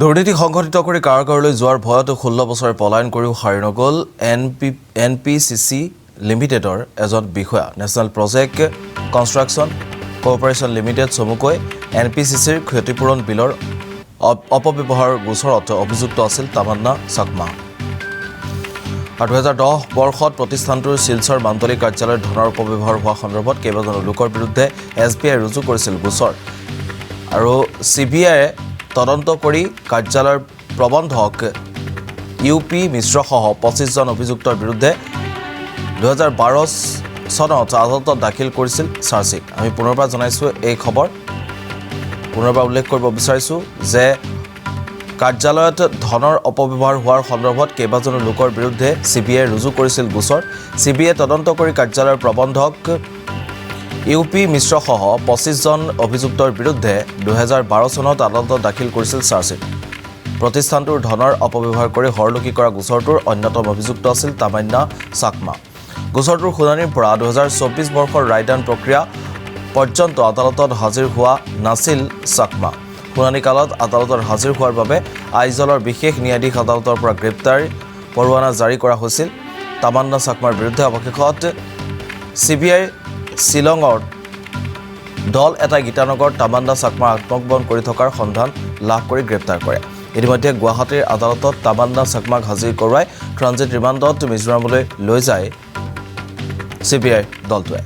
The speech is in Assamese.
দুৰ্নীতি সংঘটিত কৰি কাৰাগাৰলৈ যোৱাৰ ভয়ত 16 বছৰে পলায়ন কৰিও সাৰি নগ'ল NPCC লিমিটেডৰ এজন বিষয়া। National project construction corporation limited চমুকৈ NPCCৰ ক্ষতিপূৰণ বিলৰ অপব্যৱহাৰৰ গোচৰত অভিযুক্ত আছিল তামান্না চাকমা। 2010 বৰ্ষত প্ৰতিষ্ঠানটোৰ শিলচৰ মাণ্ডলিক কাৰ্যালয়ৰ ধনৰ অপব্যৱহাৰ হোৱা সন্দৰ্ভত কেইবাজনো লোকৰ বিৰুদ্ধে SBI ৰুজু কৰিছিল গোচৰ আৰু CBI তদন্ত কৰি কাৰ্যালয়ৰ প্ৰবন্ধক UP মিশ্ৰসহ 25 জন অভিযুক্তৰ বিৰুদ্ধে 2012 চনত আদালতত দাখিল কৰিছিল চাৰ্জশ্বিট। আমি পুনৰবাৰ জনাইছোঁ এই খবৰ পুনৰবাৰ উল্লেখ কৰিব বিচাৰিছোঁ যে কাৰ্যালয়ত ধনৰ অপব্যৱহাৰ হোৱাৰ সন্দৰ্ভত কেইবাজনো লোকৰ বিৰুদ্ধে CBI ৰুজু কৰিছিল গোচৰ। CBI তদন্ত কৰি কাৰ্যালয়ৰ প্ৰবন্ধক UP মিশ্ৰসহ 25 জন অভিযুক্তৰ বিৰুদ্ধে 2012 চনত আদালতত দাখিল কৰিছিল চাৰ্জশ্বিট। প্ৰতিষ্ঠানটোৰ ধনৰ অপব্যৱহাৰ কৰি হৰলুকি কৰা গোচৰটোৰ অন্যতম অভিযুক্ত আছিল তামান্না চাকমা। গোচৰটোৰ শুনানিৰ পৰা 2024 বৰ্ষৰ ৰায়দান প্ৰক্ৰিয়া পৰ্যন্ত আদালতত হাজিৰ হোৱা নাছিল চাকমা। শুনানি কালত আদালতত হাজিৰ হোৱাৰ বাবে আইজলৰ বিশেষ ন্যায়াধীশ আদালতৰ পৰা গ্ৰেপ্তাৰী পৰোৱানা জাৰি কৰা হৈছিল। তামান্না চাকমাৰ বিৰুদ্ধে অৱশেষত CBI শ্বিলঙৰ দল এটাই গীতানগৰত তামান্না চাকমাৰ আত্মগোপন কৰি থকাৰ সন্ধান লাভ কৰি গ্ৰেপ্তাৰ কৰে। ইতিমধ্যে গুৱাহাটীৰ আদালতত তামান্না চাকমাক হাজিৰ কৰোৱাই ট্ৰানজিট ৰিমাণ্ডত মিজোৰামলৈ লৈ যায় CBI দলটোৱে।